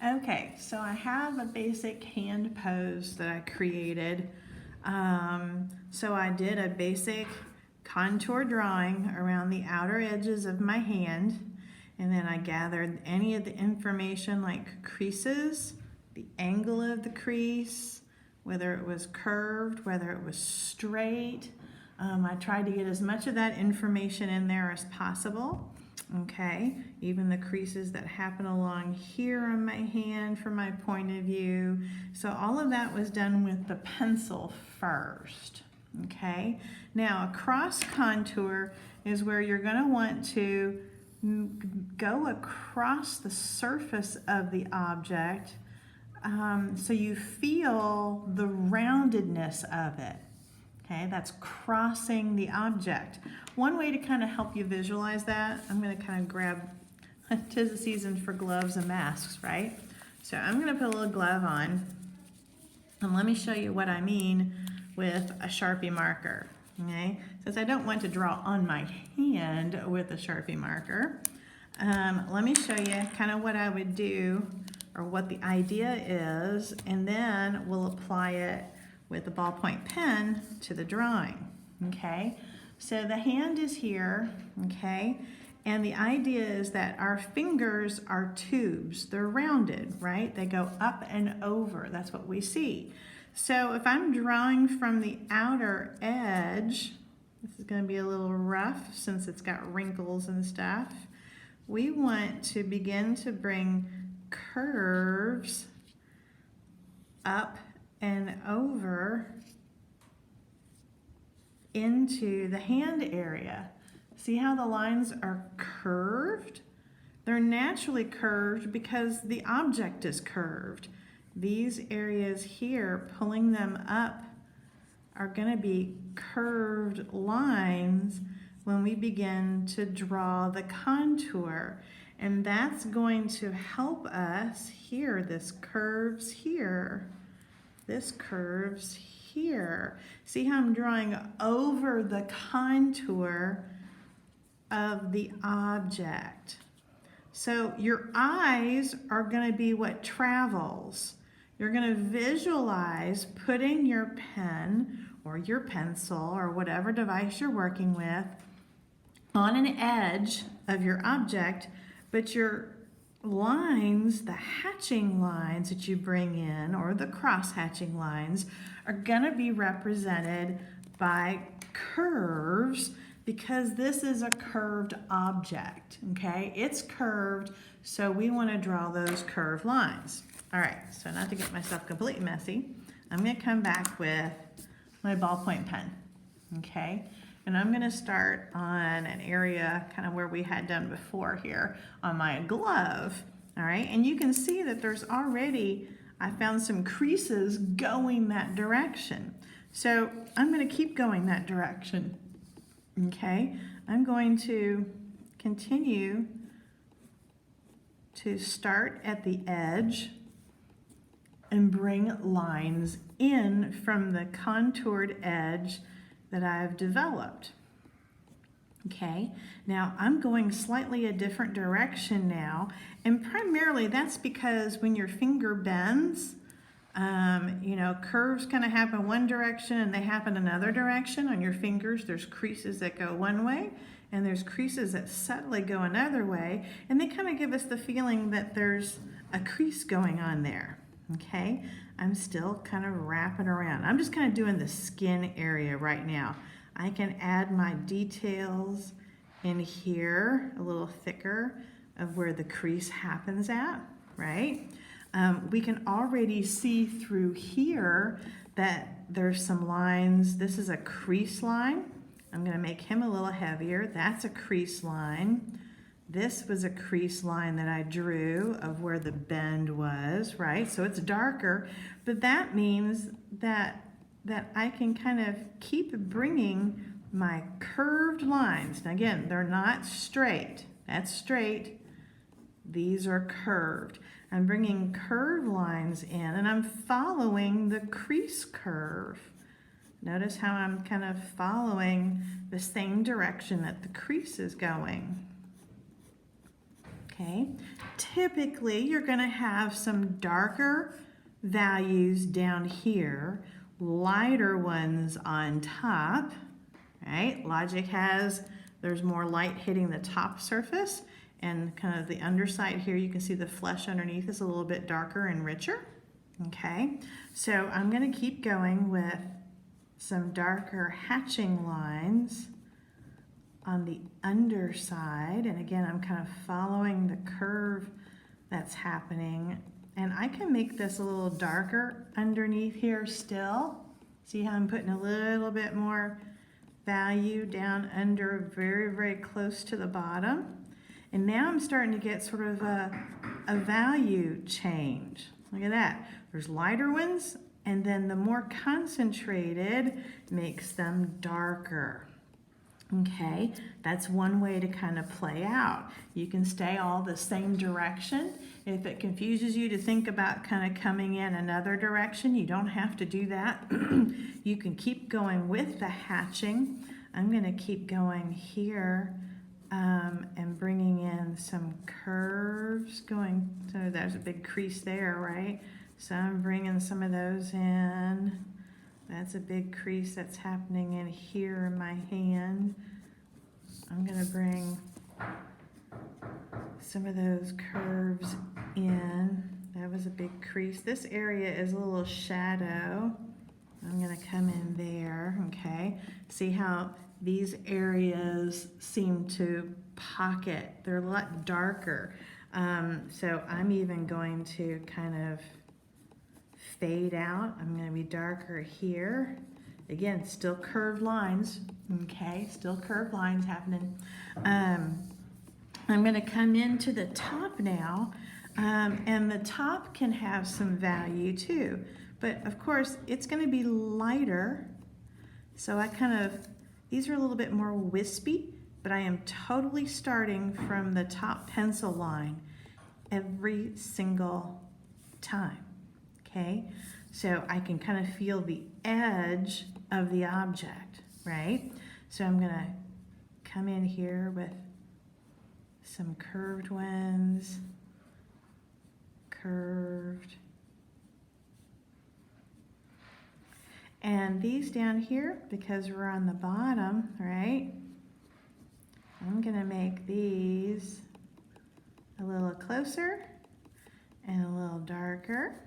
Okay, so I have a basic hand pose that I created. So I did a basic contour drawing around the outer edges of my hand, and then I gathered any of the information like creases, the angle of the crease, whether it was curved, whether it was straight. I tried to get as much of that information in there as possible. Okay, even the creases that happen along here on my hand from my point of view. So all of that was done with the pencil first. Okay, now a cross contour is where you're going to want to go across the surface of the object so you feel the roundedness of it. Okay, that's crossing the object. One way to kind of help you visualize that, I'm going to kind of grab, 'tis the season for gloves and masks, right? So I'm going to put a little glove on, and let me show you what I mean with a Sharpie marker. Okay, since I don't want to draw on my hand with a Sharpie marker, let me show you kind of what I would do, or what the idea is, and then we'll apply it with a ballpoint pen to the drawing. Okay, so the hand is here, okay, and the idea is that our fingers are tubes. They're rounded, right? They go up and over. That's what we see. So if I'm drawing from the outer edge, this is going to be a little rough since it's got wrinkles and stuff. We want to begin to bring curves up and over into the hand area. See how the lines are curved? They're naturally curved because the object is curved. These areas here, pulling them up, are going to be curved lines when we begin to draw the contour. And that's going to help us here. This curves here. This curves here. See how I'm drawing over the contour of the object. So your eyes are going to be what travels. You're going to visualize putting your pen or your pencil or whatever device you're working with on an edge of your object, but your lines, the hatching lines that you bring in, or the cross hatching lines, are going to be represented by curves because this is a curved object, okay? It's curved, so we want to draw those curved lines. All right, so not to get myself completely messy, I'm going to come back with my ballpoint pen, okay? And I'm going to start on an area kind of where we had done before here on my glove, all right? And you can see that there's already, I found some creases going that direction. So I'm going to keep going that direction, okay? I'm going to continue to start at the edge and bring lines in from the contoured edge that I've developed. Okay, now I'm going slightly a different direction now, and primarily that's because when your finger bends, you know, curves kind of happen one direction and they happen another direction on your fingers. There's creases that go one way and there's creases that subtly go another way, and they kind of give us the feeling that there's a crease going on there. Okay, I'm still kind of wrapping around. I'm just kind of doing the skin area right now. I can add my details in here, a little thicker of where the crease happens at, right? We can already see through here that there's some lines. This is a crease line. I'm going to make him a little heavier. That's a crease line. This was a crease line that I drew of where the bend was, right? So it's darker, but that means that I can kind of keep bringing my curved lines. Now again, they're not straight. That's straight. These are curved. I'm bringing curved lines in, and I'm following the crease curve. Notice how I'm kind of following the same direction that the crease is going. Okay, typically you're going to have some darker values down here, lighter ones on top, right? Logic has, there's more light hitting the top surface, and kind of the underside here, you can see the flesh underneath is a little bit darker and richer. Okay, so I'm going to keep going with some darker hatching lines on the underside, and again I'm kind of following the curve that's happening, and I can make this a little darker underneath here still. See how I'm putting a little bit more value down under, very close to the bottom, and now I'm starting to get sort of a value change. Look at that, there's lighter ones, and then the more concentrated makes them darker. Okay, that's one way to kind of play out. You can stay all the same direction. If it confuses you to think about kind of coming in another direction, you don't have to do that. You can keep going with the hatching. I'm going to keep going here and bringing in some curves going. So there's a big crease there, right? So I'm bringing some of those in. That's a big crease that's happening in here in my hand. I'm going to bring some of those curves in. That was a big crease. This area is a little shadow. I'm going to come in there, okay? See how these areas seem to pocket. They're a lot darker. So I'm even going to kind of fade out. I'm going to be darker here. Again, still curved lines, okay? Still curved lines happening. I'm going to come into the top now, and the top can have some value too. But of course, it's going to be lighter. So I kind of, these are a little bit more wispy, but I am totally starting from the top pencil line every single time. Okay, so I can kind of feel the edge of the object, right? So I'm gonna come in here with some curved ones, curved. And these down here, because we're on the bottom, right? I'm gonna make these a little closer and a little darker.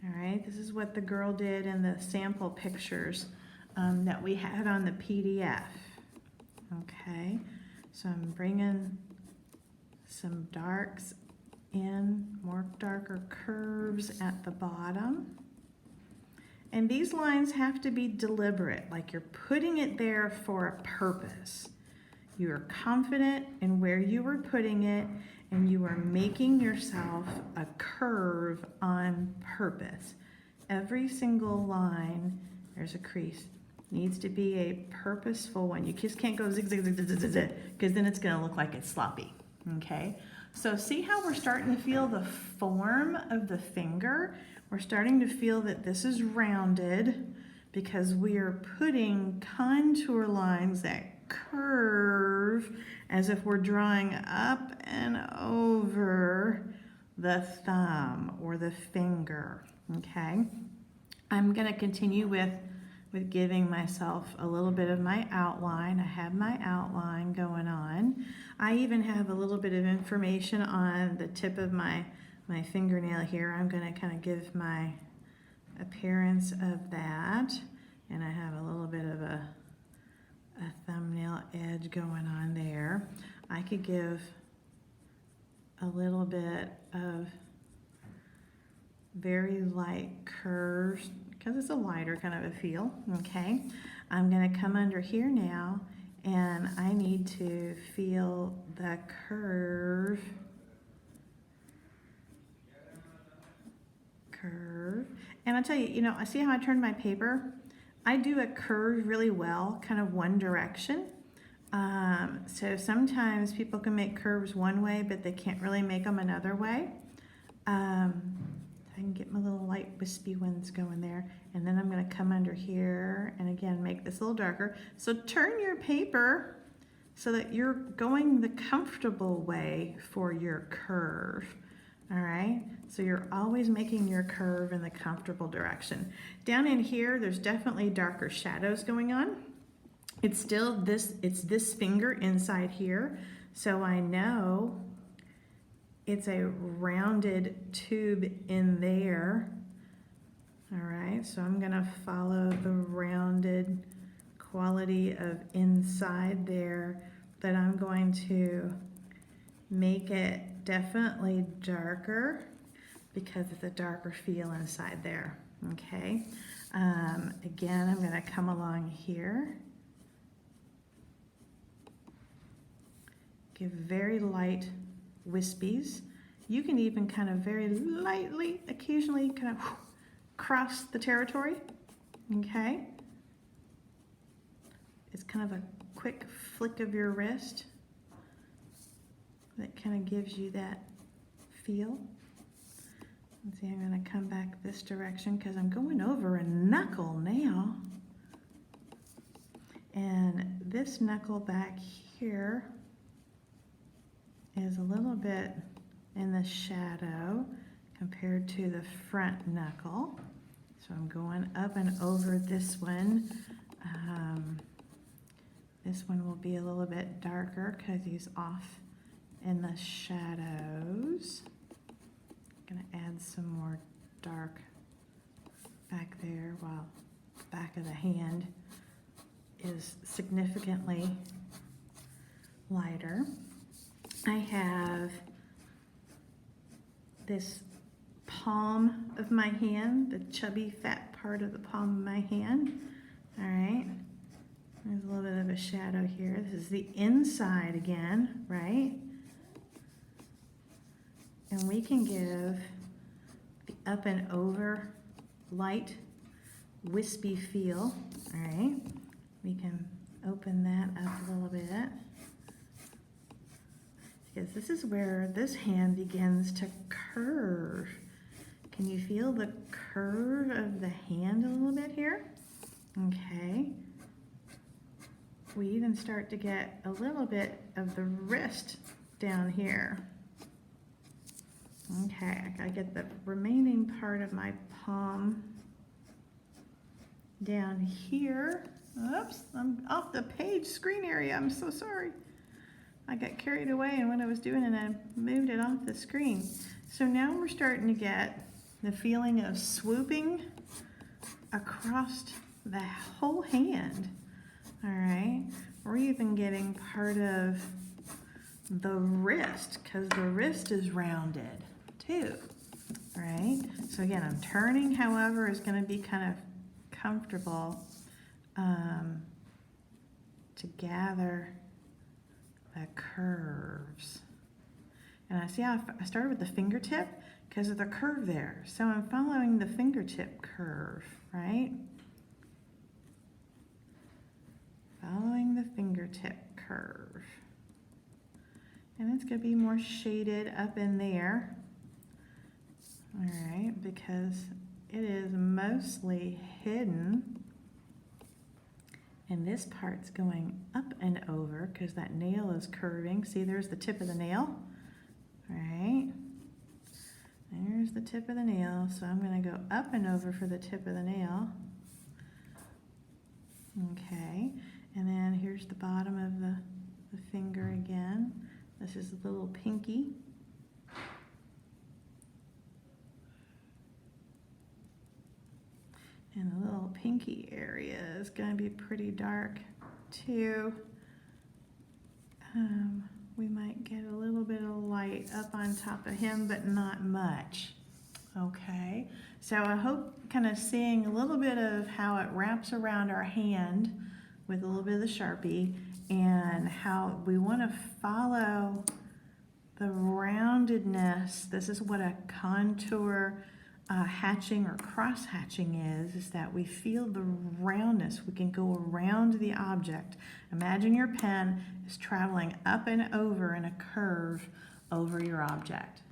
All right, this is what the girl did in the sample pictures that we had on the PDF. Okay, so I'm bringing some darks in, more darker curves at the bottom. And these lines have to be deliberate, like you're putting it there for a purpose. You are confident in where you are putting it, and you are making yourself a curve on purpose. Every single line, there's a crease, needs to be a purposeful one. You just can't go zig, zig, zig, zig, zig, zig, because then it's gonna look like it's sloppy, okay? So see how we're starting to feel the form of the finger? We're starting to feel that this is rounded because we are putting contour lines that curve as if we're drawing up and over the thumb or the finger, okay? I'm gonna continue with giving myself a little bit of my outline. I have my outline going on. I even have a little bit of information on the tip of my fingernail here. I'm gonna kind of give my appearance of that, and I have a little bit of a thumbnail edge going on there. I could give a little bit of very light curves because it's a lighter kind of a feel, okay? I'm gonna come under here now, and I need to feel the curve. And I'll tell you, you know, I see how I turned my paper? I do a curve really well, kind of one direction. So sometimes people can make curves one way, but they can't really make them another way. I can get my little light wispy ones going there, and then I'm going to come under here and again make this a little darker. So turn your paper so that you're going the comfortable way for your curve. All right, so you're always making your curve in the comfortable direction. Down in here, there's definitely darker shadows going on. It's still this, it's this finger inside here, so I know it's a rounded tube in there. All right, so I'm gonna follow the rounded quality of inside there, but I'm going to make it definitely darker because it's a darker feel inside there, okay? Again, I'm gonna come along here, give very light wispies. You can even kind of very lightly, occasionally kind of cross the territory, okay? It's kind of a quick flick of your wrist that kind of gives you that feel. Let's see, I'm going to come back this direction because I'm going over a knuckle now. And this knuckle back here is a little bit in the shadow compared to the front knuckle. So I'm going up and over this one. This one will be a little bit darker because he's off in the shadows. I'm gonna add some more dark back there while the back of the hand is significantly lighter. I have this palm of my hand, the chubby fat part of the palm of my hand. All right, there's a little bit of a shadow here. This is the inside again, right? And we can give the up and over light wispy feel. All right, we can open that up a little bit because this is where this hand begins to curve. Can you feel the curve of the hand a little bit here? Okay. We even start to get a little bit of the wrist down here. Okay, I gotta get the remaining part of my palm down here. Oops, I'm off the page screen area. I'm so sorry. I got carried away in what I was doing and I moved it off the screen. So now we're starting to get the feeling of swooping across the whole hand. All right, we're even getting part of the wrist because the wrist is rounded too, right? So again, I'm turning, however, is going to be kind of comfortable to gather the curves. And I see how I started with the fingertip because of the curve there. So I'm following the fingertip curve, right? Following the fingertip curve. And it's going to be more shaded up in there. All right, because it is mostly hidden. And this part's going up and over because that nail is curving. See, there's the tip of the nail. All right. There's the tip of the nail. So I'm going to go up and over for the tip of the nail. Okay. And then here's the bottom of the finger again. This is the little pinky. And the little pinky area is going to be pretty dark too. We might get a little bit of light up on top of him, but not much. Okay, so I hope kind of seeing a little bit of how it wraps around our hand with a little bit of the Sharpie and how we want to follow the roundedness. This is what a contour hatching or cross hatching is that we feel the roundness. We can go around the object. Imagine your pen is traveling up and over in a curve over your object.